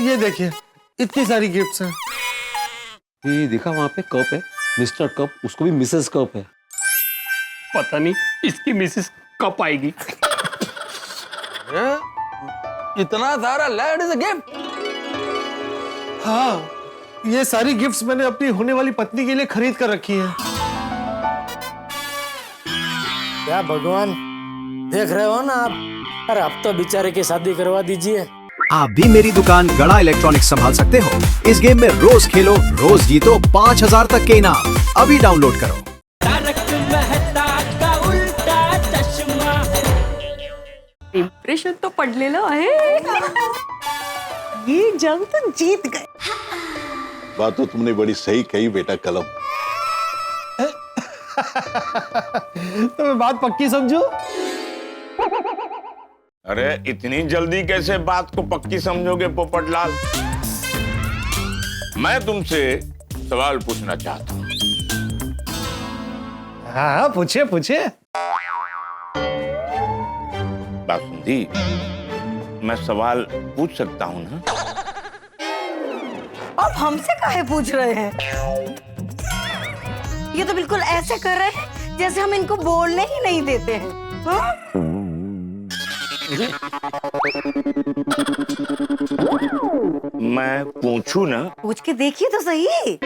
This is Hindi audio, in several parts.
ये देखिए इतनी सारी गिफ्ट्स हैं। ये देखा वहां पे कप है, मिस्टर कप, उसको भी मिसेस कप है। पता नहीं इसकी मिसेस कब आएगी। इतना सारा लैड इज अ गिफ्ट। हाँ, ये सारी गिफ्ट्स मैंने अपनी होने वाली पत्नी के लिए खरीद कर रखी है। क्या भगवान, देख रहे हो ना आप? अरे अब तो बेचारे की शादी करवा दीजिए। आप भी मेरी दुकान गड़ा इलेक्ट्रॉनिक्स संभाल सकते हो। इस गेम में रोज खेलो, रोज जीतो 5000 तक के इनाम। अभी डाउनलोड करो। इम्प्रेशन तो पडलेलं आहे। ये जंग तो जीत गए। बात तो तुमने बड़ी सही कही बेटा कलम। तो मैं बात पक्की समझू? अरे इतनी जल्दी कैसे बात को पक्की समझोगे पोपटलाल? मैं तुमसे सवाल पूछना चाहता हूँ। हाँ पूछिए पूछिए। बासुंदी, मैं सवाल पूछ सकता हूँ ना? अब हमसे काहे पूछ रहे हैं? ये तो बिल्कुल ऐसे कर रहे हैं जैसे हम इनको बोलने ही नहीं देते हैं। हाँ? मैं पूछूं ना? पूछ के देखिए तो सही।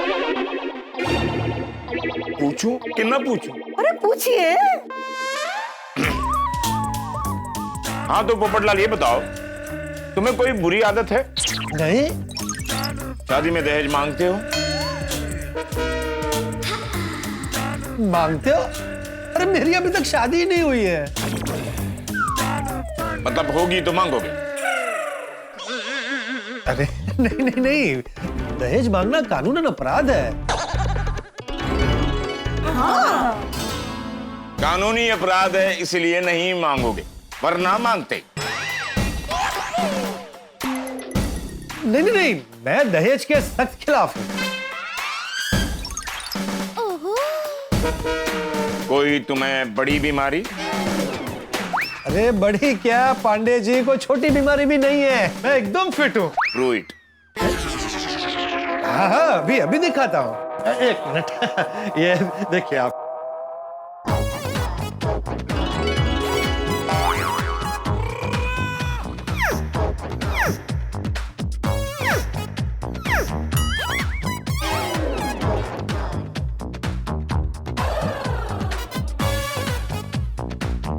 पूछूं कि ना पूछूं? अरे पूछिए। हाँ तो पोपटलाल ये बताओ, तुम्हें कोई बुरी आदत है? नहीं। शादी में दहेज मांगते हो? मांगते हो? अरे मेरी अभी तक शादी ही नहीं हुई है। मतलब होगी तो मांगोगे? अरे नहीं नहीं नहीं, दहेज मांगना कानूनन अपराध है। हाँ। कानूनी अपराध है इसलिए नहीं मांगोगे, वरना मांगते। नहीं नहीं नहीं, मैं दहेज के सख्त खिलाफ हूँ। कोई तुम्हें बड़ी बीमारी? अरे बड़ी क्या पांडे जी, को छोटी बीमारी भी नहीं है, मैं एकदम फिट हूँ। Prove it. हाँ हाँ, अभी अभी दिखाता हूँ। एक मिनट। ये देखिए आप।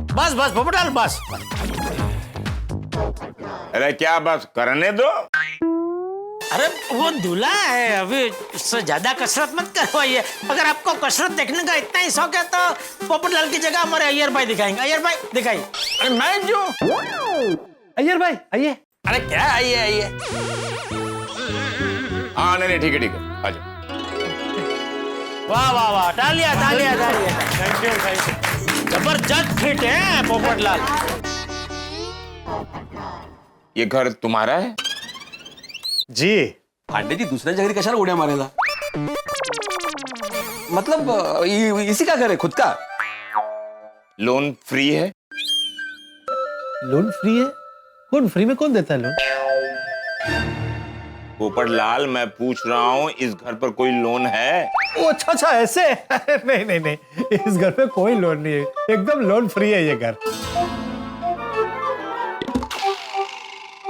बस बस पोपटलाल बस। अरे क्या बस करने दो। अरे वो दूल्हा है, अभी इससे ज्यादा कसरत मत करवाइए। अगर आपको कसरत देखने का इतना ही शौक है तो पोपटलाल की जगह हमारे अय्यर भाई दिखाएंगे। अय्यर भाई दिखाइए। अरे मैं जो अय्यर भाई आइए। अरे क्या आइए आइए। हाँ नहीं ठीक है आ जाओ। वाह वाह वाह, तालियां तालियां तालियां। Thank you thank you. जबरदस्त फिट है पोपटलाल। ये घर तुम्हारा है? जी। पांडे जी दुसऱ्याच्या घरी कशाला उड्या मारायला? मतलब इसी का घर है खुद का? लोन फ्री है? लोन फ्री है? कौन फ्री में कौन देता है लोन? पोपटलाल मैं पूछ रहा हूँ इस घर पर कोई लोन है? ओ अच्छा अच्छा ऐसे। नहीं नहीं नहीं, इस घर पे कोई लोन नहीं है, एकदम लोन फ्री है ये घर।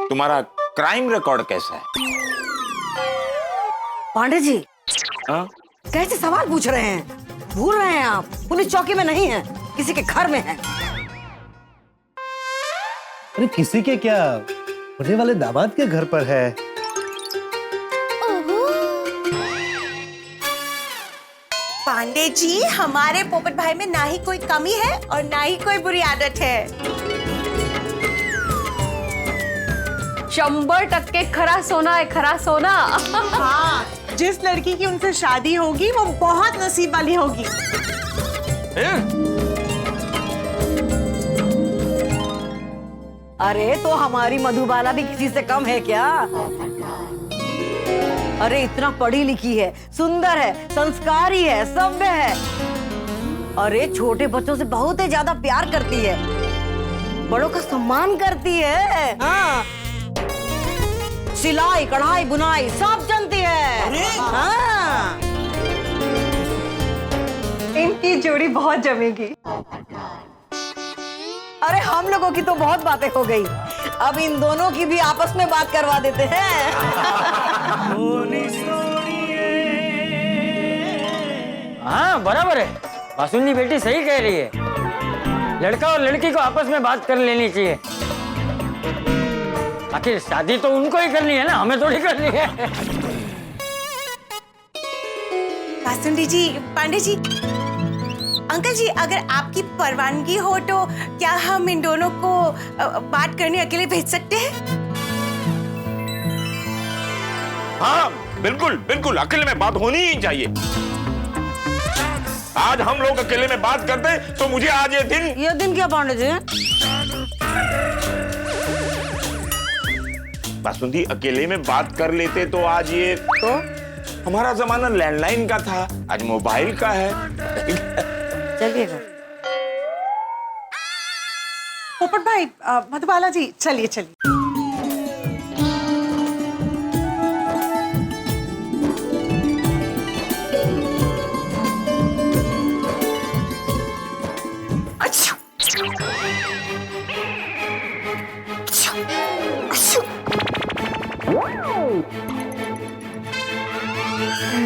तुम्हारा क्राइम रिकॉर्ड कैसा है? पांडे जी हाँ? कैसे सवाल पूछ रहे हैं? भूल रहे हैं आप, पुलिस चौकी में नहीं है, किसी के घर में है। अरे किसी के क्या, होने वाले दामाद के घर पर है। पांडे जी, हमारे पोपट भाई में ना ही कोई कमी है और ना ही कोई बुरी आदत है। 100% खरा सोना है, खरा सोना। हाँ, जिस लड़की की उनसे शादी होगी वो बहुत नसीब वाली होगी। अरे तो हमारी मधुबाला भी किसी से कम है क्या? अरे इतना पढ़ी लिखी है, सुंदर है, संस्कारी है, सभ्य है। अरे छोटे बच्चों से बहुत ही ज्यादा प्यार करती है, बड़ों का सम्मान करती है। हाँ, सिलाई कढ़ाई बुनाई सब जानती है। हाँ। इनकी जोड़ी बहुत जमेगी। अरे हम लोगों की तो बहुत बातें हो गई, अब इन दोनों की भी आपस में बात करवा देते हैं। हाँ बराबर है, बासुंदी बेटी सही कह रही है। लड़का और लड़की को आपस में बात कर लेनी चाहिए। आखिर शादी तो उनको ही करनी है ना, हमें थोड़ी करनी है। बासुंदी जी, पांडे जी, अंकल जी, अगर आपकी परवानगी हो तो क्या हम इन दोनों को बात करने अकेले भेज सकते हैं? हाँ बिल्कुल बिल्कुल, अकेले में बात होनी ही चाहिए। आज हम लोग अकेले में बात करते तो मुझे आज ये दिन क्या पांडे जी? बासुंदी अकेले में बात कर लेते तो आज ये तो हमारा जमाना लैंडलाइन का था, आज मोबाइल का है। चलिएगा। पोपट भाई, मधुबाला जी, चलिए चलिए।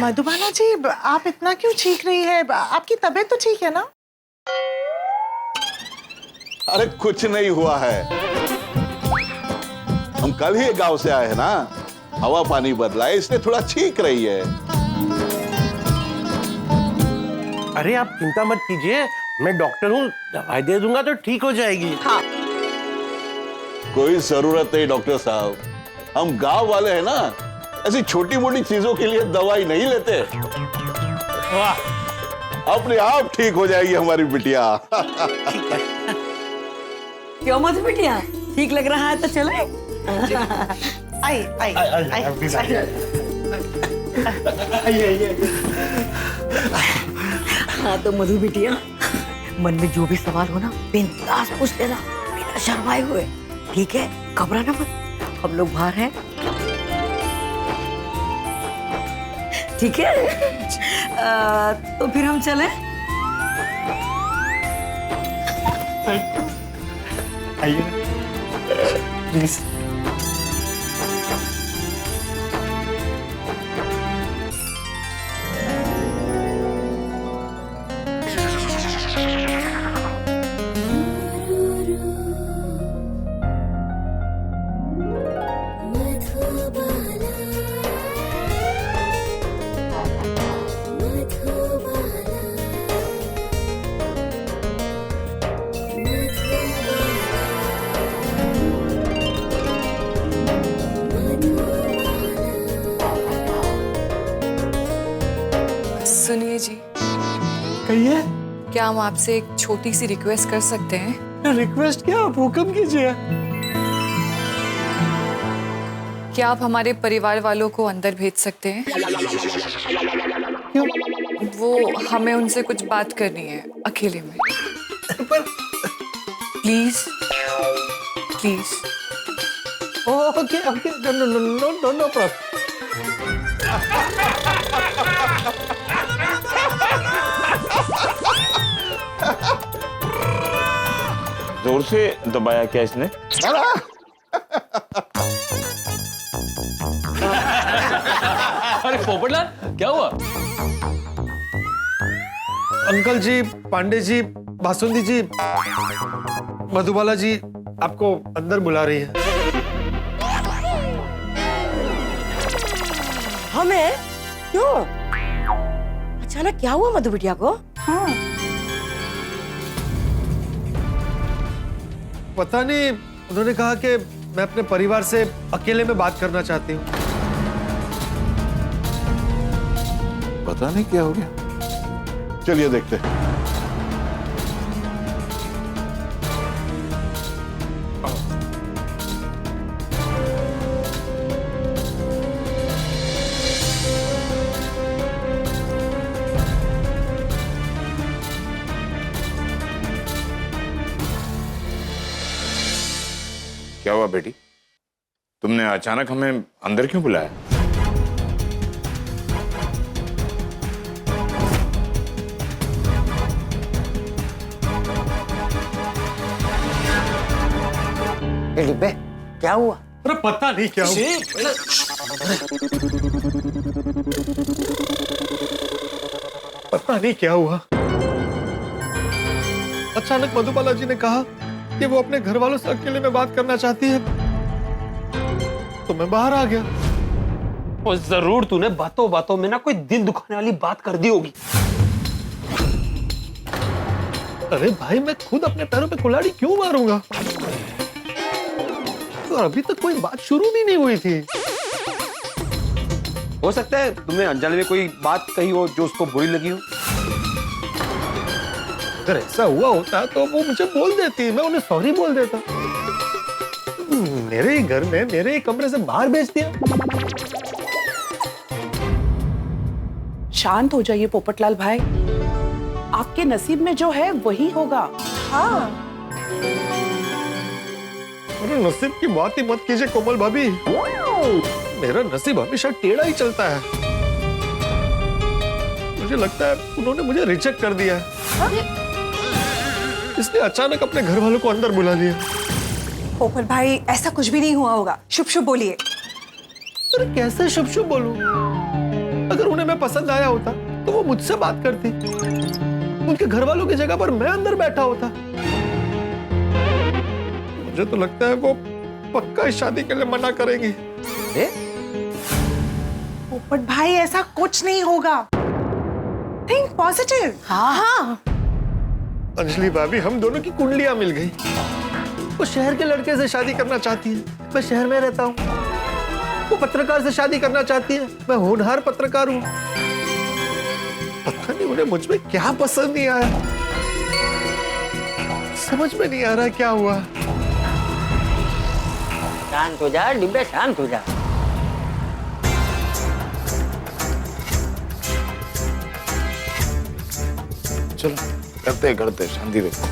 मधुबाला जी, आप इतना क्यों चीख रही है? आपकी तबीयत तो ठीक है ना? अरे कुछ नहीं हुआ है, हम कल ही गांव से आए हैं ना, हवा पानी बदला है इसलिए थोड़ा छींक रही है। अरे आप चिंता मत कीजिए, मैं डॉक्टर हूँ, दवाई दे दूंगा तो ठीक हो जाएगी। हाँ। कोई जरूरत नहीं डॉक्टर साहब, हम गांव वाले हैं ना, ऐसी छोटी मोटी चीजों के लिए दवाई नहीं लेते। वाह, अपने आप ठीक हो जाएगी हमारी बिटिया। क्यों मत बिटिया, ठीक लग रहा है तो चले। आई हाँ तो मधु बिटिया, मन में जो भी सवाल हो ना बिंदास पूछ लेना, बिना शर्माए हुए, ठीक है? घबराना मत, हम लोग बाहर हैं, ठीक है? तो फिर हम चलें? आइए प्लीज। सुनिए जी, कहिए। क्या हम आपसे एक छोटी सी रिक्वेस्ट कर सकते हैं? रिक्वेस्ट क्या, आप हुक्म कीजिए। क्या आप हमारे परिवार वालों को अंदर भेज सकते हैं? क्यों? वो हमें उनसे कुछ बात करनी है अकेले में। Please please. Okay okay, no no no no no problem. जोर से दबाया क्या इसने? अरे पोपटलाल, क्या हुआ? अंकल जी, पांडे जी, बासुंदी जी, मधुबाला जी आपको अंदर बुला रही है। हमें? क्यों? अचानक क्या हुआ मधु बिटिया को? हाँ। पता नहीं, उन्होंने कहा कि मैं अपने परिवार से अकेले में बात करना चाहती हूँ। पता नहीं क्या हो गया, चलिए देखते हैं। क्या हुआ बेटी, तुमने तुमने अचानक हमें अंदर क्यों बुलाया? डिब्बे क्या हुआ? अरे पता नहीं क्या हुआ। पता नहीं क्या हुआ। अचानक मधुबाला जी ने कहा कि वो अपने घर वालों से अकेले में बात करना चाहती है, तो मैं बाहर आ गया। और जरूर तूने बातों बातों में ना कोई दिल दुखाने वाली बात कर दी होगी। अरे भाई, मैं खुद अपने पैरों पे कुल्हाड़ी क्यों मारूंगा? और अभी तक कोई बात शुरू भी नहीं हुई थी। हो सकता है तुमने अनजाने में कोई बात कही हो जो उसको बुरी लगी हो। अगर ऐसा हुआ होता तो वो मुझे बोल देती, मैं उन्हें सॉरी बोल देता। मेरे ही घर में मेरे ही कमरे से बाहर भेज दिया। शांत हो जाइए पोपटलाल भाई, आपके नसीब में जो है वही होगा। हाँ, मेरे नसीब की बात ही मत कीजिए कोमल भाभी। मेरा नसीब हमेशा टेढ़ा ही चलता है। मुझे लगता है उन्होंने मुझे रिजेक्ट कर दिया है, इसलिए अचानक अपने घर वालों को अंदर बुला लिया। पोपट भाई, ऐसा कुछ भी नहीं हुआ होगा। शुभ शुभ बोलिए। अरे कैसे शुभ शुभ बोलूं? अगर उन्हें मैं पसंद आया होता तो वो मुझसे बात करती। उनके घर वालों की जगह पर मैं अंदर बैठा होता। मुझे तो लगता है वो पक्का इस शादी के लिए मना करेंगी। पोपट भाई ऐसा कुछ नहीं होगा। Think positive. हाँ, अंजलि भाभी, हम दोनों की कुंडलियां मिल गई। वो शहर के लड़के से शादी करना चाहती है, मैं शहर में रहता हूँ। वो पत्रकार से शादी करना चाहती है, मैं होनहार पत्रकार हूँ। पता नहीं उन्हें मुझ में क्या पसंद नहीं आया। समझ में नहीं आ रहा क्या हुआ। शांत हो जा डिब्बे, शांत हो जा। चलो करते करते शांति रखो।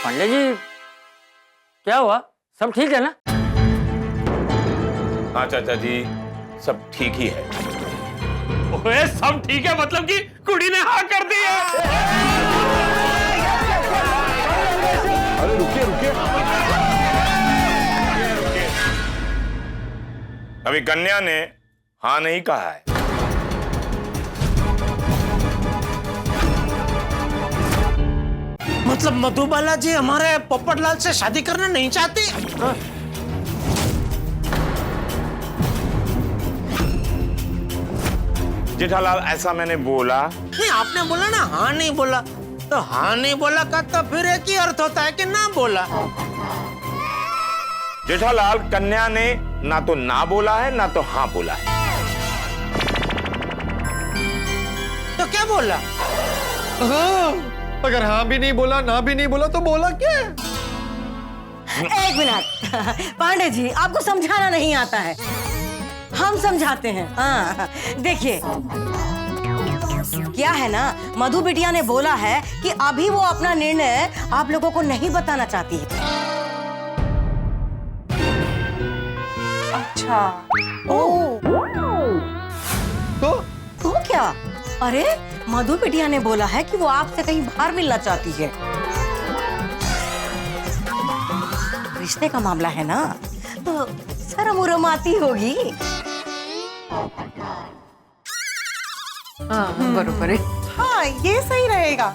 पांडे जी क्या हुआ? सब ठीक है ना? हाँ चाचा जी, सब ठीक ही है। ओए सब ठीक है मतलब कि कुड़ी ने हाँ कर दी है। अरे रुकिए रुकिए, अभी कन्या ने हाँ नहीं कहा है। मतलब मधुबाला जी हमारे पोपटलाल से शादी करना नहीं चाहती? जेठालाल, ऐसा मैंने बोला नहीं, आपने बोला ना हाँ नहीं बोला, तो हाँ नहीं बोला का तो फिर एक ही अर्थ होता है कि ना बोला। जेठालाल, कन्या ने ना तो ना बोला है ना तो हाँ बोला है। तो क्या बोला? हाँ, अगर हाँ भी नहीं बोला ना भी नहीं बोला तो बोला क्या? एक मिनट पांडे जी, आपको समझाना नहीं आता है, हम समझाते हैं। हाँ देखिए, क्या है ना, मधु बिटिया ने बोला है कि अभी वो अपना निर्णय आप लोगों को नहीं बताना चाहती है। अच्छा। तो क्या? अरे मधु बिटिया ने बोला है कि वो आपसे कहीं बाहर मिलना चाहती है। रिश्ते का मामला है ना, तो शर्म उरम आती होगी। हाँ बरोबर है। हाँ, ये सही रहेगा।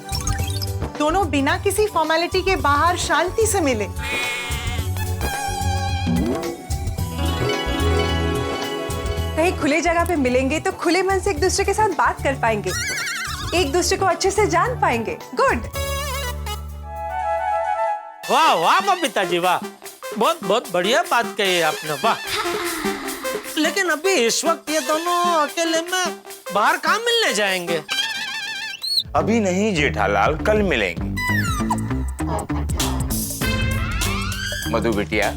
दोनों बिना किसी फॉर्मेलिटी के बाहर शांति से मिले। कहीं खुले जगह पे मिलेंगे तो खुले मन से एक दूसरे के साथ बात कर पाएंगे, एक दूसरे को अच्छे से जान पाएंगे। गुड। वाह वाह बबीता जी, वाह, बहुत बहुत बढ़िया बात कही है आपने, वाह। लेकिन अभी इस वक्त ये दोनों अकेले में बाहर कहाँ मिलने जाएंगे? अभी नहीं जेठालाल, कल मिलेंगे। मधु बिटिया,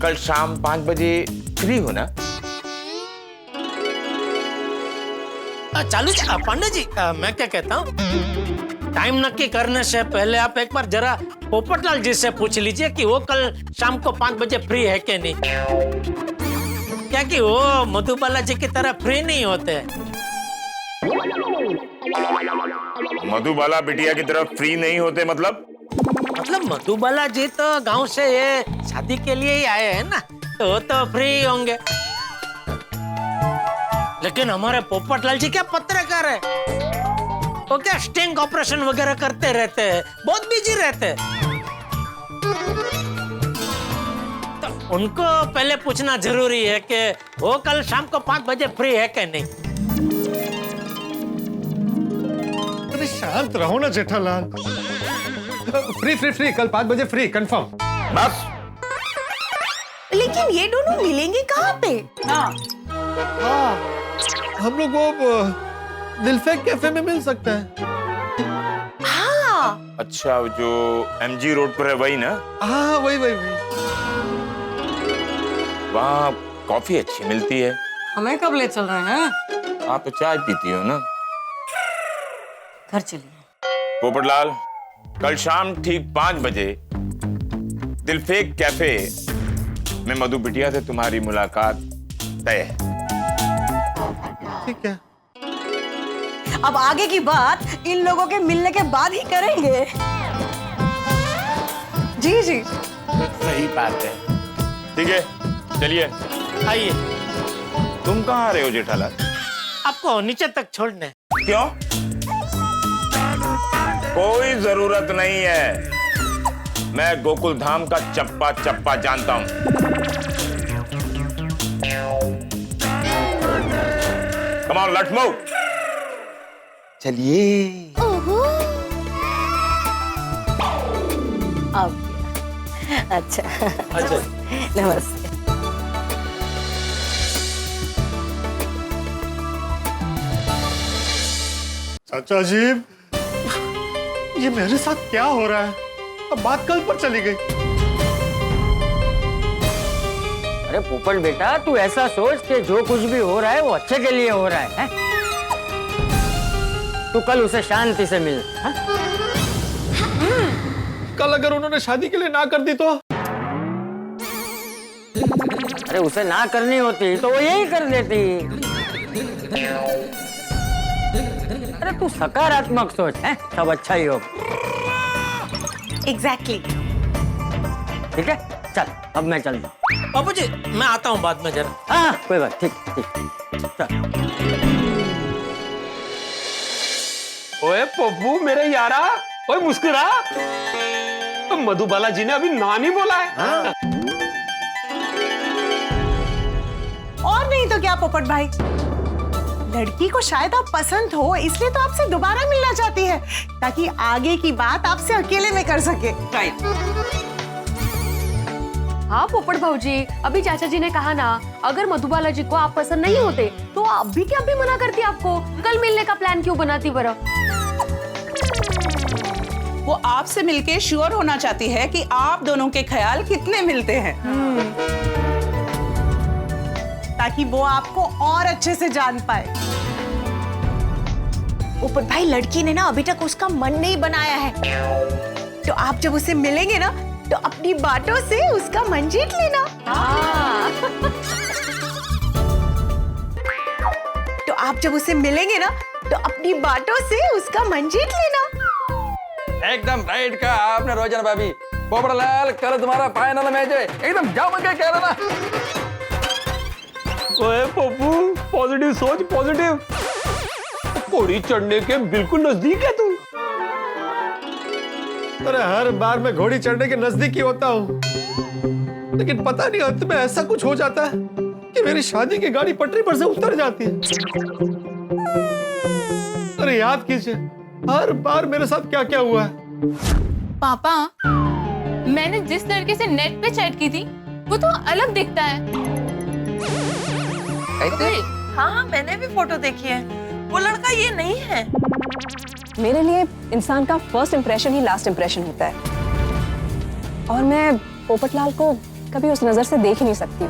कल शाम 5 बजे फ्री हो ना? चालू पांडे जी, मैं क्या कहता हूँ, टाइम नक्की करने से पहले आप एक बार जरा पोपटलाल जी से पूछ लीजिए कि वो कल शाम को 5 बजे फ्री है कि नहीं। क्या कि वो मधुबाला जी की तरह फ्री नहीं होते। मधुबाला बिटिया की तरफ फ्री नहीं होते मतलब मधुबाला जी तो गांव से ये शादी के लिए ही आए हैं ना, तो फ्री होंगे। लेकिन हमारे पोपटलाल जी क्या पत्रकार है, वो क्या स्टिंग ऑपरेशन वगैरह करते रहते हैं, बहुत बिजी रहते हैं। तो उनको पहले पूछना जरूरी है कि वो कल शाम को 5 बजे फ्री है कि नहीं। अरे शांत रहो ना जेठालाल। फ्री कल 5 बजे फ्री कंफर्म। बस। लेकिन ये दोनों मिलेंगे कहाँ पे? हम लोग वो दिलफेक कैफे में मिल सकते हैं। हाँ। अच्छा, जो MG रोड पर है वही ना? हाँ वही। वहाँ कॉफी अच्छी मिलती है। हमें कब ले चल रहे हैं? आप तो चाय पीती हो ना। घर चलिए। पोपटलाल, कल शाम ठीक 5 बजे दिलफेक कैफे में मधु बिटिया से तुम्हारी मुलाकात तय है। ठीक है। अब आगे की बात इन लोगों के मिलने के बाद ही करेंगे। जी जी। सही बात है। ठीक है, चलिए। आइए। तुम कहाँ आ रहे हो जेठालाल? आपको नीचे तक छोड़ने। क्यों? कोई जरूरत नहीं है, मैं गोकुल धाम का चप्पा चप्पा जानता हूं। Come on, let's move. चलिए। अच्छा। नमस्ते। चाचा जी, ये मेरे साथ क्या हो रहा है? अब बात कल पर चली गई। अरे पोपट बेटा, तू ऐसा सोच कि जो कुछ भी हो रहा है वो अच्छे के लिए हो रहा है? तू कल उसे शांति से मिल। कल अगर उन्होंने शादी के लिए ना कर दी तो? अरे उसे ना करनी होती तो वो यही कर देती। अरे तू सकारात्मक सोच है, सब अच्छा ही होगा। एग्जैक्टली। ठीक है, चल अब मैं चलता हूँ। बाबू जी, मैं आता हूँ बाद में जरा। हाँ कोई बात, ठीक। चल। ओए पप्पू मेरे यारा, ओए मुस्कुरा। तो मधुबाला जी ने अभी ना नहीं बोला है। हाँ। और नहीं तो क्या पोपट भाई, लड़की को शायद आप पसंद हो, इसलिए तो आपसे दोबारा मिलना चाहती है, ताकि आगे की बात आपसे अकेले में कर सके। राइट। हाँ पोपट भाऊजी, अभी चाचा जी ने कहा ना, अगर मधुबाला जी को आप पसंद नहीं होते तो अभी क्या भी मना करती आपको, कल मिलने का प्लान क्यों बनाती बरा? वो आपसे मिलके श्योर होना चाहती है कि आप दोनों के ख्याल कितने मिलते हैं, ताकि वो आपको और अच्छे से जान पाए। ऊपर भाई, लड़की ने ना अभी तक उसका मन नहीं बनाया है, तो आप जब उसे मिलेंगे ना तो अपनी बातों से उसका मन जीत लेना। तो आप जब उसे मिलेंगे ना तो अपनी बातों से उसका मन जीत लेना। एकदम राइट का आपने रोजाना भाभी। पोपटलाल, कल तुम्हारा फाइनल मैच है, एकदम जम के कह रहा ना। ओए पप्पू, पॉजिटिव सोच, पॉजिटिव। घोड़ी चढ़ने के बिल्कुल नजदीक है तू। अरे हर बार मैं घोड़ी चढ़ने के नजदीक ही होता हूँ, लेकिन पता नहीं अंत में ऐसा कुछ हो जाता है कि मेरी शादी की गाड़ी पटरी पर से उतर जाती है। अरे याद कीजिए, हर बार मेरे साथ क्या क्या हुआ है। पापा, मैंने जिस लड़के से नेट पे चैट की थी वो तो अलग दिखता है। हाँ, मैंने भी फोटो देखी है, वो लड़का ये नहीं है। मेरे लिए इंसान का फर्स्ट इंप्रेशन ही लास्ट इंप्रेशन होता है, और मैं पोपटलाल को कभी उस नजर से देख ही नहीं सकती।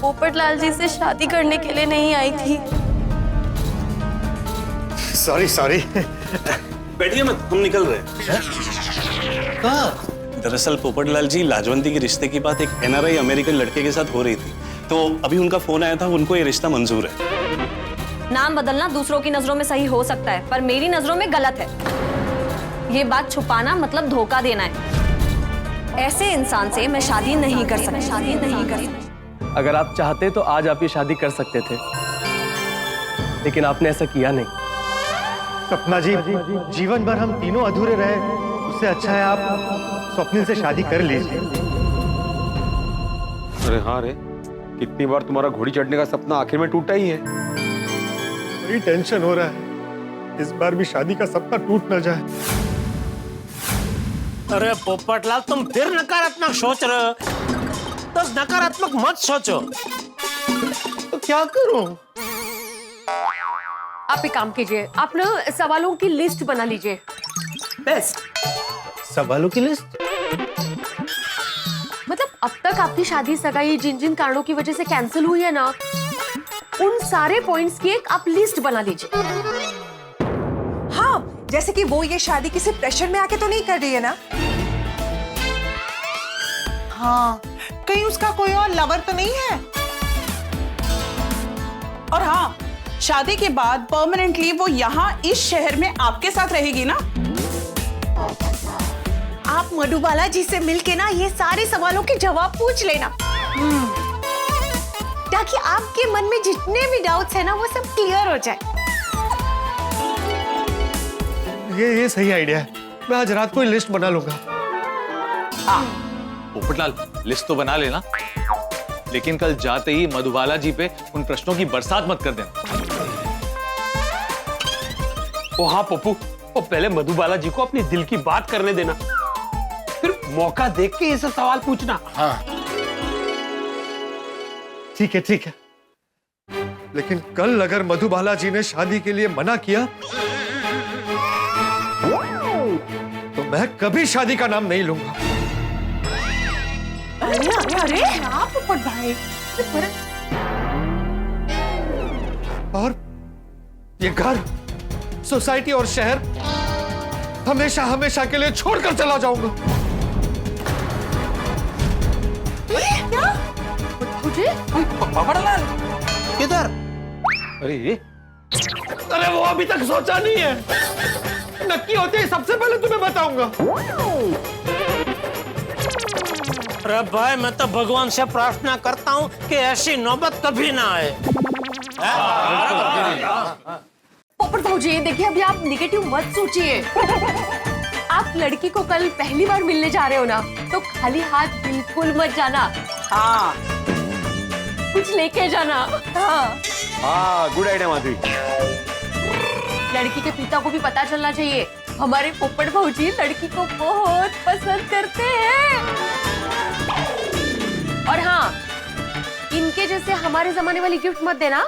पोपटलाल जी से शादी करने के लिए नहीं आई थी। Sorry sorry. बैठिए मत, हम निकल रहे हैं। कहाँ? दरअसल पोपटलाल जी, लाजवंती के रिश्ते की बात एक NRI अमेरिकन लड़के के साथ हो रही थी, तो अभी उनका फोन आया था, उनको ये रिश्ता मंजूर है। नाम बदलना दूसरों की नजरों में सही हो सकता है, पर मेरी नजरों में गलत है। ये बात छुपाना मतलब धोखा देना है। ऐसे इंसान से मैं शादी नहीं कर सकती। अगर आप चाहते तो आज आप ये शादी कर सकते थे, लेकिन आपने ऐसा किया नहीं। सपना जी, जीवन भर हम तीनों अधूरे रहे, उससे अच्छा है आप स्वप्निल से शादी कर लीजिए। अरे हाँ रे, कितनी बार तुम्हारा घोड़ी चढ़ने का सपना आखिर में टूटा ही है। बड़ी टेंशन हो रहा है, इस बार भी शादी का सपना टूट ना जाए। अरे पोपटलाल, तुम फिर नकारात्मक सोच रहे हो। तो नकारात्मक मत सोचो। तो क्या करूं? आप एक काम कीजिए, आप ना सवालों की लिस्ट बना लीजिए। बेस्ट। सवालों की लिस्ट? मतलब अब तक आपकी शादी सगाई जिन जिन कारणों की वजह से कैंसिल हुई है ना, उन सारे पॉइंट्स की एक आप लिस्ट बना लीजिए। हाँ, जैसे कि वो ये शादी किसी प्रेशर में आके तो नहीं कर रही है ना? हाँ, कहीं उसका कोई और लवर तो नहीं है? और हाँ, शादी के बाद परमानेंटली वो यहाँ इस शहर में आपके साथ रहेगी ना? आप मधुबाला जी से मिलके ना ये सारे सवालों के जवाब पूछ लेना, ताकि आपके मन में जितने भी डाउट्स है ना वो सब क्लियर हो जाए। ये सही आइडिया है। मैं आज रात को ही लिस्ट बना लूंगा। पोपटलाल, लिस्ट तो बना लेना, लेकिन कल जाते ही मधुबाला जी पे उन प्रश्नों की बरसात मत कर देना। ओ हाँ पप्पू, ओ पहले मधुबाला जी को अपनी दिल की बात करने देना, फिर मौका देख के ये सब सवाल पूछना। हाँ ठीक है, ठीक है। लेकिन कल अगर मधुबाला जी ने शादी के लिए मना किया तो मैं कभी शादी का नाम नहीं लूंगा। अरे अरे अरे, आप पोपट भाई। और ये घर, सोसाइटी और शहर हमेशा हमेशा के लिए छोड़कर चला जाऊंगा। क्या? मुझे? पोपटलाल किधर? अरे वो अभी तक सोचा नहीं है। नक्की होते ही सबसे पहले तुम्हें बताऊंगा। अरे भाई, मैं तो भगवान से प्रार्थना करता हूँ कि ऐसी नौबत कभी ना आए। पोपट भाऊजी, देखिए अभी आप निगेटिव मत सोचिए। आप लड़की को कल पहली बार मिलने जा रहे हो ना, तो खाली हाथ बिल्कुल मत जाना। हाँ, कुछ लेके जाना। हाँ, गुड आइडिया माधवी। लड़की के पिता को भी पता चलना चाहिए, हमारे पोपट भाऊजी लड़की को बहुत पसंद करते हैं। और हाँ, इनके जैसे हमारे जमाने वाली गिफ्ट मत देना,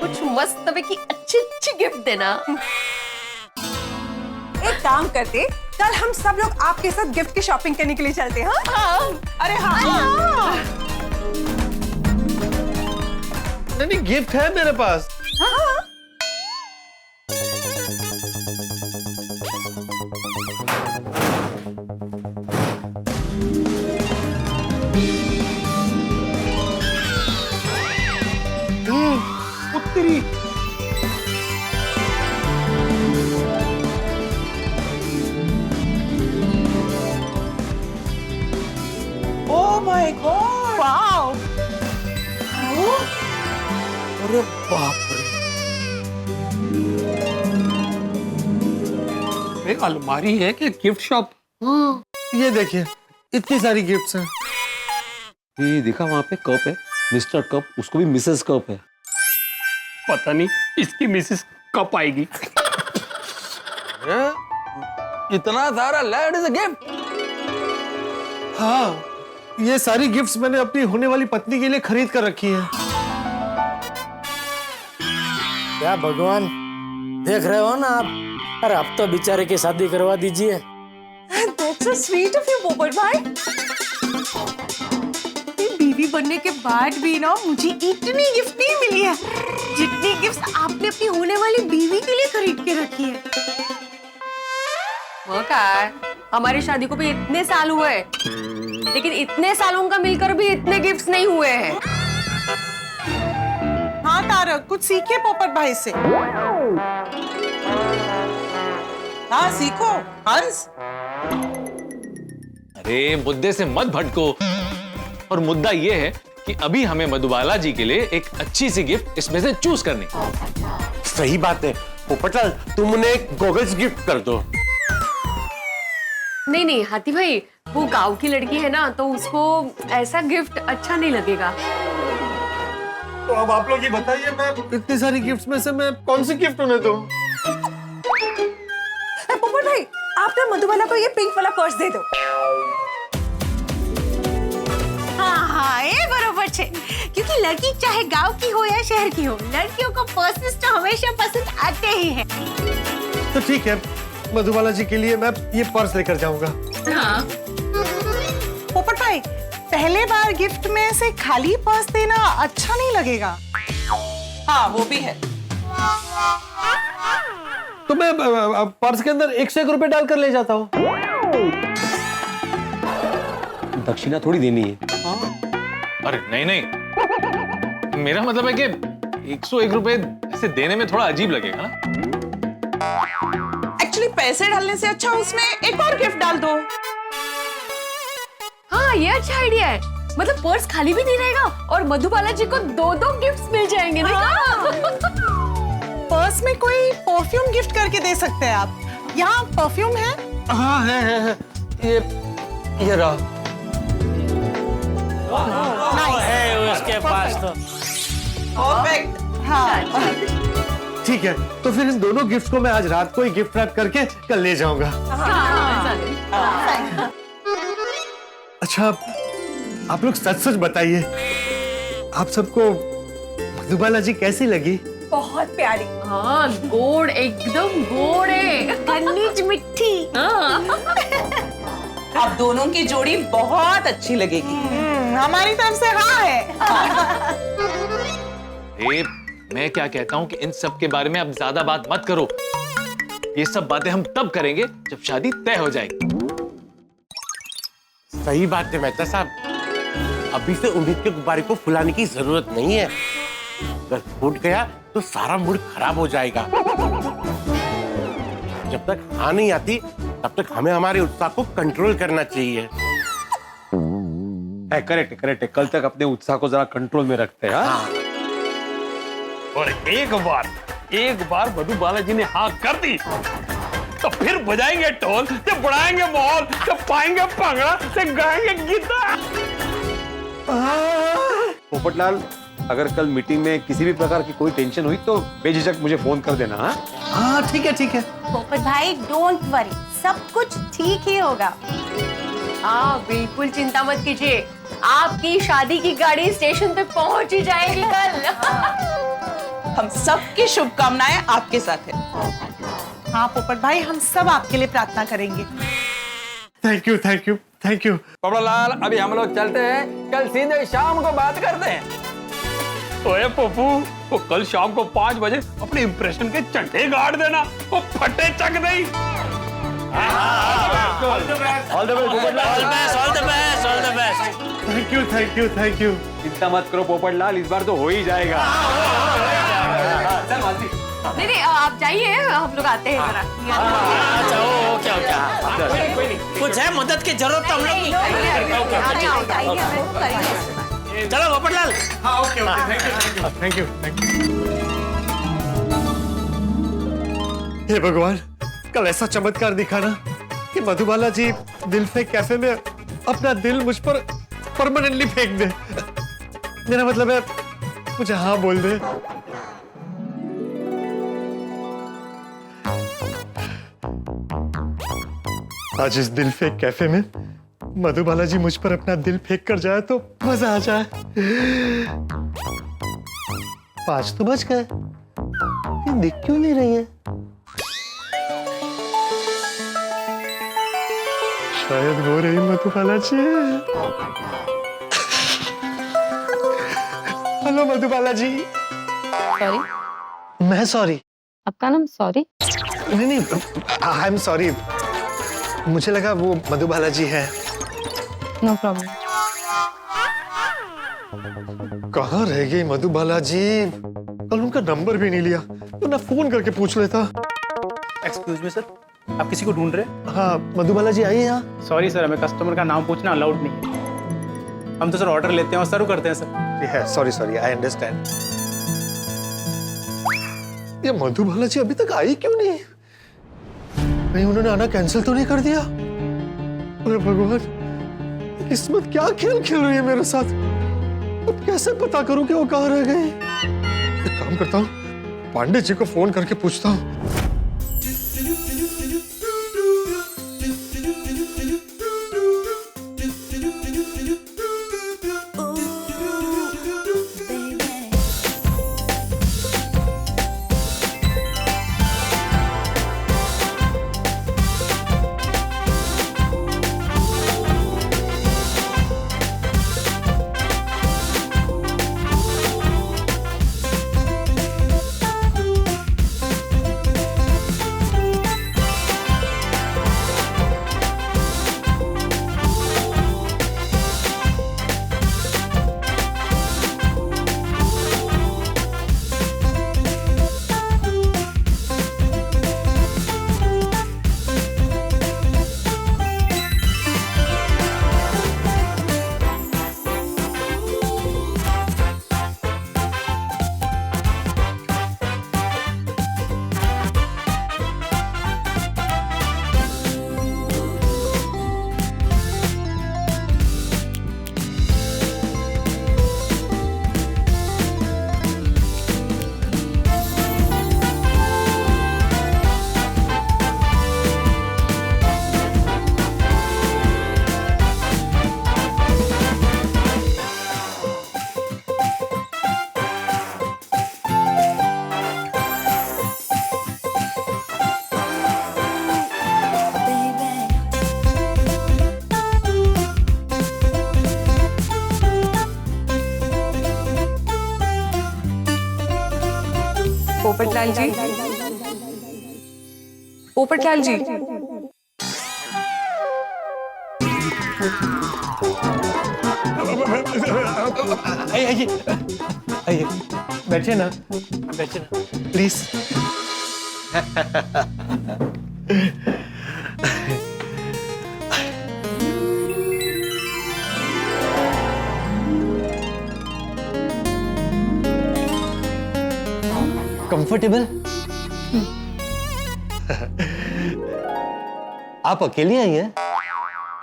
कुछ मस्त तरह की अच्छी अच्छी गिफ्ट देना। एक काम करते, कल हम सब लोग आपके साथ गिफ्ट की शॉपिंग करने के लिए चलते हैं। हाँ? अरे हाँ, नहीं, गिफ्ट है मेरे पास। हाँ? उत्तरी। Oh my God! वाओ! अरे बाप रे! एक अलमारी है कि गिफ्ट शॉप? ये देखिए, इतनी सारी गिफ्ट्स हैं। ये देखा वहां पे कप है, मिस्टर कप, उसको भी मिसेस कप है। पता नहीं इसकी मिसेस कब आएगी। इतना सारा लेडीज गिफ्ट? हाँ, ये सारी गिफ्ट्स मैंने अपनी होने वाली पत्नी के लिए खरीद कर रखी है। क्या भगवान, देख रहे हो ना आप? अरे अब तो बेचारे की शादी करवा दीजिए। That's so sweet of you, पोपट भाई। बनने के बाद भी ना मुझे इतनी गिफ्ट नहीं मिली है जितनी गिफ्ट आपने अपनी होने वाली बीवी के लिए खरीद के रखी है। वो क्या है, हमारी शादी को भी इतने साल हुए लेकिन इतने सालों का मिलकर भी इतने गिफ्ट्स नहीं हुए हैं। हाँ तारक, कुछ सीखे पोपट भाई से। हाँ सीखो हंस। अरे मुद्दे से मत भटको। और मुद्दा ये है कि अभी हमें मधुबाला जी के लिए एक अच्छी सी गिफ्ट इसमें से चूज करनी। सही बात है पोपटलाल, तुम उन्हें गॉगल्स गिफ्ट कर दो। नहीं नहीं हाथी भाई, वो गांव की लड़की है ना, तो उसको ऐसा गिफ्ट अच्छा नहीं लगेगा। तो अब आप लोग ही बताइए, मैं इतनी सारी गिफ्ट्स में से मैं कौन सी गिफ्ट उन्हें दूं? पोपट भाई, आप ना मधुबाला को ये पिंक वाला पर्स दे दो। हाँ हाँ, ये बरोबर है, क्योंकि लड़की चाहे गांव की हो या शहर की हो, लड़कियों को पर्सेस तो हमेशा पसंद आते ही हैं। तो ठीक है, मधुबाला जी के लिए मैं ये पर्स लेकर जाऊंगा। हाँ। पोपट भाई, पहले बार गिफ्ट में से खाली पर्स देना अच्छा नहीं लगेगा। हाँ वो भी है। तो मैं पर्स के अंदर 101 रुपए डालकर ले जाता हूँ। दक्षिणा थोड़ी देनी है। अरे नहीं नहीं, मेरा मतलब है कि 101 रुपए ऐसे देने में थोड़ा अजीब लगेगा ना। एक्चुअली पैसे डालने से अच्छा उसमें एक और गिफ्ट डाल दो। हाँ ये अच्छा आइडिया है, मतलब पर्स खाली भी नहीं रहेगा और मधुबाला जी को 2-2 गिफ्ट्स मिल जाएंगे ना। पर्स में कोई परफ्यूम गिफ्ट करके दे सकते हैं आप। यहाँ परफ्यूम है? हाँ है। ये रहा। है उसके पास तो। परफेक्ट। हाँ। ठीक है, तो फिर इन दोनों गिफ्ट को मैं आज रात को ही गिफ्ट रैप करके कल ले जाऊंगा। अच्छा, आप लोग सच सच बताइए, आप सबको मधुबाला जी कैसी लगी? बहुत प्यारी। हाँ गोड़, एकदम गोड़ है, खनिज मिट्टी। आप दोनों की जोड़ी बहुत अच्छी लगेगी। हमारी तरफ से हाँ है। मैं क्या कहता हूँ कि इन सब के बारे में अब ज्यादा बात मत करो। ये सब बातें हम तब करेंगे जब शादी तय हो जाएगी। सही बात है मेहता साहब, अभी से उम्मीद के गुब्बारे को फुलाने की जरूरत नहीं है। अगर फूट गया तो सारा मूड खराब हो जाएगा। जब तक हाँ नहीं आती तब तक हमें हमारे उत्साह को कंट्रोल करना चाहिए। करेक्ट। कल तक अपने उत्साह को जरा कंट्रोल में रखते हैं। हाँ? और एक बार मधुबाला जी ने हाँ कर दी तो फिर बजाएंगे ढोल, जब बढ़ाएंगे माहौल, जब पाएंगे भंगड़ा, जब गाएंगे गीता। पोपटलाल, अगर कल मीटिंग में किसी भी प्रकार की कोई टेंशन हुई तो बेझिझक मुझे फोन कर देना। हाँ ठीक है। पोपट भाई डोंट वरी, सब कुछ ठीक ही होगा। हाँ बिल्कुल चिंता मत कीजिए, आपकी शादी की गाड़ी स्टेशन पे पहुंच ही जाएगी कल। हम सबकी शुभकामनाएं आपके साथ है। हाँ पोपट भाई, हम सब आपके लिए प्रार्थना करेंगे। Thank you. पोपटलाल, अभी हम लोग चलते हैं, कल सीधे शाम को बात करते हैं। ओए पप्पू, वो कल शाम को 5 बजे अपने इंप्रेशन के चट्टे गाड़ देना, वो फटे चक नहीं। All the best. Thank you. चिंता मत करो पोपटलाल, इस बार तो हो ही जाएगा। नहीं आप जाइए, हम लोग आते हैं जरा। क्या कुछ है मदद की जरूरत तो हम लोग। चलो पोपटलाल। हाँ ओके, थैंक यू। हे भगवान, कल ऐसा चमत्कार दिखाना कि मधुबाला जी दिलफेक कैफे में अपना दिल मुझ पर परमानेंटली फेंक दे। मेरा मतलब है मुझे हाँ बोल दे। आज इस दिलफेक कैफे में मधुबाला जी मुझ पर अपना दिल फेंक कर जाए तो मजा आ जाए। 5 तो बज गए, ये दिख क्यों नहीं रही है? शायद हो रही मधुबाला जी। हेलो मधुबाला जी। सॉरी, मैं सॉरी। आपका नाम सॉरी? नहीं नहीं, आई एम सॉरी। मुझे लगा वो मधुबाला जी है। No problem. कहाँ रह गई मधुबाला जी? कल उनका नंबर भी नहीं लिया, तो ना फोन करके पूछ लेता। एक्सक्यूज मी सर, आप किसी को ढूंढ रहे हैं? हाँ, मधुबाला जी आइए यहाँ। सॉरी सर, हमें कस्टमर का नाम पूछना अलाउड नहीं है। हम तो सर ऑर्डर लेते हैं और सर्व करते हैं sir. Sorry sorry, I understand. ये मधुबाला जी अभी तक आई क्यों नहीं? नहीं, उन्होंने आना कैंसिल तो नहीं कर दिया? अरे भगवान, किस्मत क्या खेल खेल रही है मेरे साथ। अब कैसे पता करूं कि वो कहाँ रह गए? एक काम करता हूँ, पांडे जी को फोन करके पूछता हूँ। पोपटलाल जी, पोपटलाल जी। आइए आइए, बैठिए ना, बैठिए ना प्लीज। कंफर्टेबल? आप अकेली आई हैं?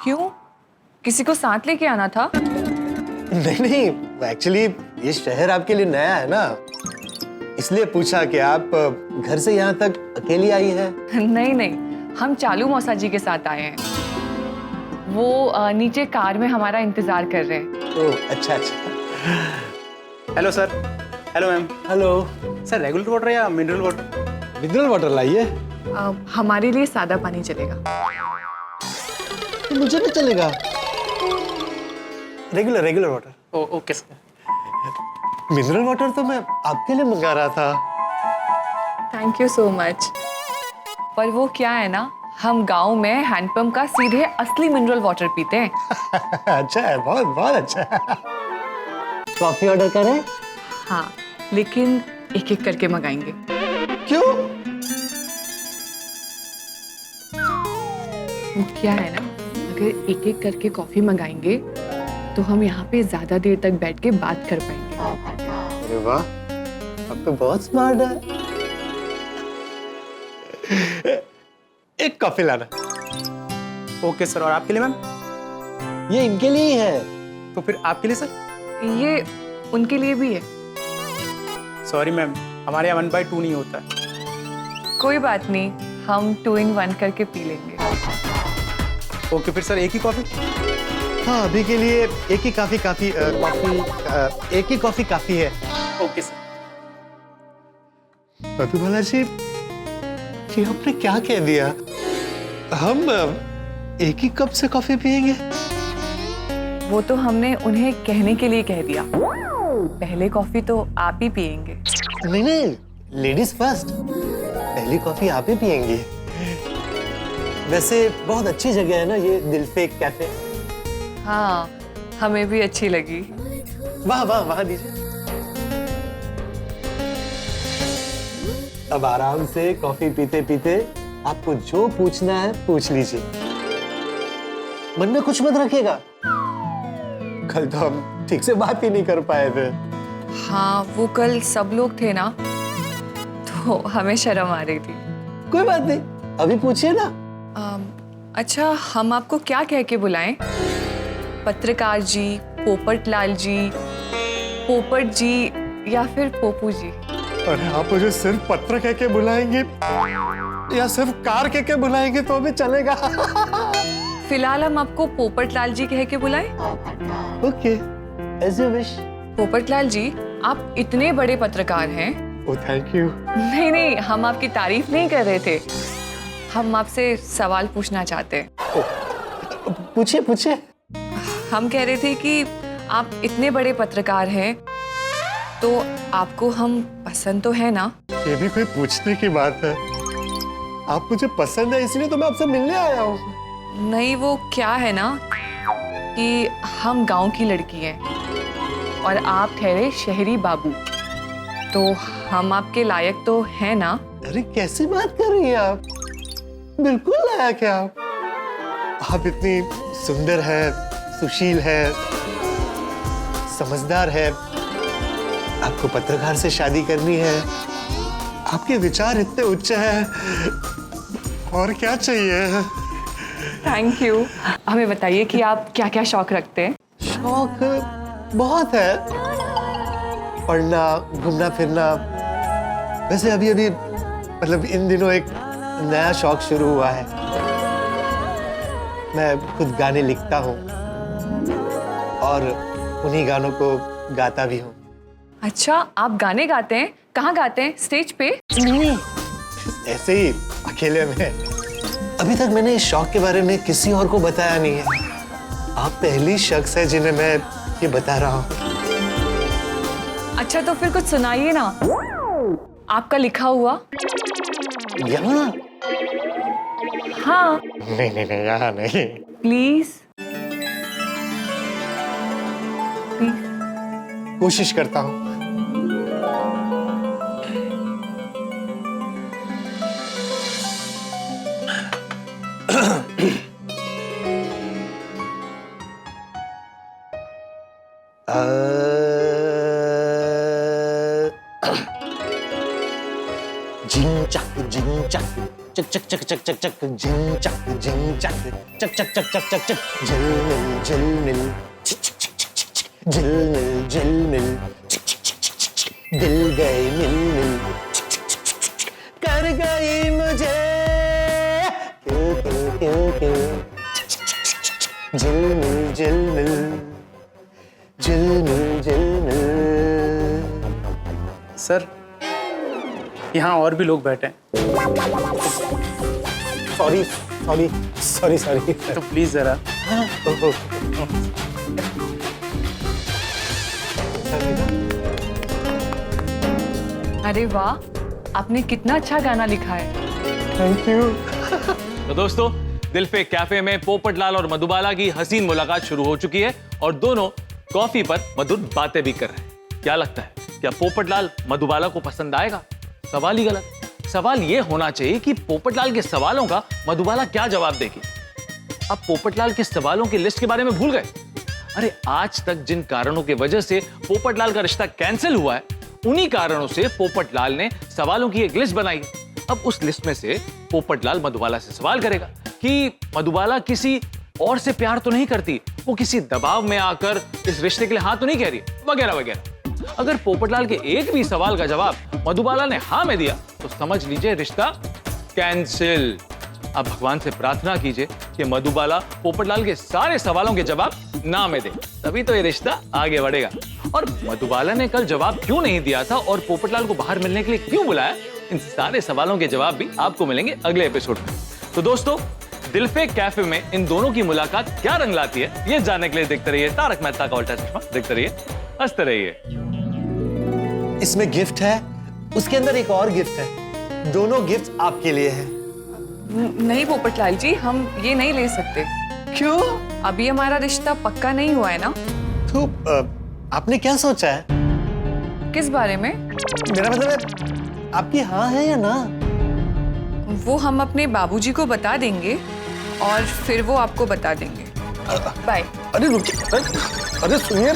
क्यों? किसी को साथ लेके आना था? नहीं नहीं, एक्चुअली ये शहर आपके लिए नया है ना, इसलिए पूछा कि आप घर से यहाँ तक अकेली आई हैं। नहीं नहीं, हम चालू मौसा जी के साथ आए हैं। वो नीचे कार में हमारा इंतजार कर रहे हैं। ओह अच्छा अच्छा। Hello sir. Hello ma'am. Hello sir, regular water या मिनरल वाटर? मिनरल वाटर लाइए। हमारे लिए सादा पानी चलेगा। मुझे नहीं चलेगा। Regular regular water. Okay sir. Mineral water तो मैं आपके लिए मंगा रहा था। Thank you so much. पर वो क्या है ना, हम गांव में हैंडपंप का सीधे असली मिनरल वाटर पीते हैं। अच्छा है, बहुत बहुत अच्छा है। कॉफी ऑर्डर करें? हाँ, लेकिन एक एक करके मंगाएंगे। क्यों? वो क्या है ना, अगर एक एक करके कॉफी मंगाएंगे तो हम यहाँ पे ज्यादा देर तक बैठ के बात कर पाएंगे। अरे वाह, आप तो बहुत स्मार्ट है। एक कॉफी लाना। Okay sir. और आपके लिए मैम? ये इनके लिए ही है। तो फिर आपके लिए सर? ये उनके लिए भी है। सॉरी मैम, हमारे यहाँ 1/2 नहीं होता। कोई बात नहीं, हम 2 in 1 करके पी लेंगे। ओके फिर सर, एक ही कॉफी? हाँ, अभी के लिए एक ही कॉफी काफी एक ही कॉफी काफी है। Okay sir. मधुबाला जी, ये आपने क्या कह दिया? हम एक ही कप से कॉफी पिएंगे? वो तो हमने उन्हें कहने के लिए कह दिया, पहले कॉफी तो आप ही पियेंगे। नहीं नहीं, लेडीज फर्स्ट। पहली कॉफी आप ही पियेंगी। वैसे बहुत अच्छी जगह है ना ये दिलफेक कैफे। हाँ, हमें भी अच्छी लगी। वाह वाह वाह दीजिए। अब आराम से कॉफी पीते पीते आपको जो पूछना है पूछ लीजिए। मन में कुछ मत रखिएगा। कल तो हम ठीक से बात ही नहीं कर पाए थे। हाँ, वो कल सब लोग थे ना, तो हमें शर्म आ रही थी। कोई बात नहीं, अभी पूछिए ना। अच्छा, हम आपको क्या कह के बुलाएं? पत्रकार जी, पोपटलाल जी, पोपट जी या फिर पोपू जी? अरे आप मुझे सिर्फ पत्र कह के बुलाएंगे या सिर्फ कार कह के बुलाएंगे तो भी चलेगा। फिलहाल हम आपको पोपटलाल जी कह के बुलाएं? Okay, as you wish. Popatlal ji, आप इतने बड़े पत्रकार हैं। Oh thank you. नहीं नहीं, हम आपकी तारीफ नहीं कर रहे थे, हम आपसे सवाल पूछना चाहते हैं। पूछिए पूछिए। हम कह रहे थे कि आप इतने बड़े पत्रकार हैं, तो आपको हम पसंद तो है ना? ये भी कोई पूछने की बात है? आप मुझे पसंद है इसलिए तो मैं आपसे मिलने आया हूँ। नहीं, वो क्या है ना कि हम गांव की लड़की हैं और आप ठहरे शहरी बाबू, तो हम आपके लायक तो है ना? अरे कैसी बात कर रही हैं आप? बिल्कुल लायक है आप। आप इतनी सुंदर है, सुशील है, समझदार है। आपको पत्रकार से शादी करनी है। आपके विचार इतने उच्च हैं। और क्या चाहिए? Thank you. हमें बताइए कि आप क्या क्या शौक रखते हैं? शौक बहुत है, पढ़ना, घूमना फिरना। वैसे अभी अभी मतलब इन दिनों एक नया शौक शुरू हुआ है। मैं खुद गाने लिखता हूँ और उन्हीं गानों को गाता भी हूँ। अच्छा, आप गाने गाते हैं? कहाँ गाते हैं? स्टेज पे? नहीं, ऐसे ही अकेले में। अभी तक मैंने इस शौक के बारे में किसी और को बताया नहीं है। आप पहली शख्स है जिन्हें मैं ये बता रहा हूँ। अच्छा, तो फिर कुछ सुनाइए ना, आपका लिखा हुआ। यहाँ? हाँ। नहीं नहीं नहीं, यहाँ नहीं। प्लीज। कोशिश करता हूँ। जिंग चक जिंग चक चक चक चक चक चक चक जिंग चक जिंग चक चक चक चक चक चक चक झिलमिल झिलमिल झिलमिल झिलमिल दिल गए मिल मिल कर गई मुझे क्यों क्यों क्यों क्यों झिलमिल झिलमिल झिलमिल झिलमिल। सर, यहाँ और भी लोग बैठे हैं। Sorry sorry sorry sorry. तो प्लीज जरा। अरे वाह, आपने कितना अच्छा गाना लिखा है। Thank you. तो दोस्तों, दिलफेक कैफे में पोपटलाल और मधुबाला की हसीन मुलाकात शुरू हो चुकी है और दोनों कॉफी पर मधुर बातें भी कर रहे हैं। क्या लगता है, क्या पोपटलाल मधुबाला को पसंद आएगा? सवाल ही गलत। सवाल यह होना चाहिए कि पोपटलाल के सवालों का मधुबाला क्या जवाब देगी। अब पोपटलाल के सवालों की लिस्ट के बारे में भूल गए? अरे आज तक जिन कारणों की वजह से पोपटलाल का रिश्ता कैंसिल हुआ है, उन्हीं कारणों से पोपटलाल ने सवालों की एक लिस्ट बनाई। अब उस लिस्ट में से पोपटलाल मधुबाला से सवाल करेगा कि मधुबाला किसी और से प्यार तो नहीं करती, वो किसी दबाव में आकर इस रिश्ते के लिए हाँ तो नहीं कह रही, वगैरह वगैरह। अगर पोपटलाल के एक भी सवाल का जवाब मधुबाला ने हाँ में दिया तो समझ लीजिए रिश्ता कैंसिल। अब भगवान से प्रार्थना कीजिए कि मधुबाला पोपटलाल के सारे सवालों के जवाब ना में दे, तभी तो ये रिश्ता आगे बढ़ेगा। और मधुबाला ने कल जवाब क्यों नहीं दिया था और पोपटलाल को बाहर मिलने के लिए क्यों बुलाया, इन सारे सवालों के जवाब भी आपको मिलेंगे अगले एपिसोड में। तो दोस्तों, दिलफेक कैफे में इन दोनों की मुलाकात क्या रंग लाती है, ये जानने के लिए देखते रहिए तारक मेहता का उल्टा चश्मा। देखते रहिए, हंसते रहिए। इसमें गिफ्ट है, उसके अंदर एक और गिफ्ट है। दोनों गिफ्ट आपके लिए हैं। नहीं पोपटलाल जी, हम ये नहीं ले सकते। क्यों? अभी हमारा रिश्ता पक्का नहीं हुआ है ना। तो आपने क्या सोचा है? किस बारे में? मेरा मतलब है आपकी हाँ है या ना? वो हम अपने बाबूजी को बता देंगे और फिर वो आपको बता देंगे। बाय। अरे रुकिए, अरे सुनिए।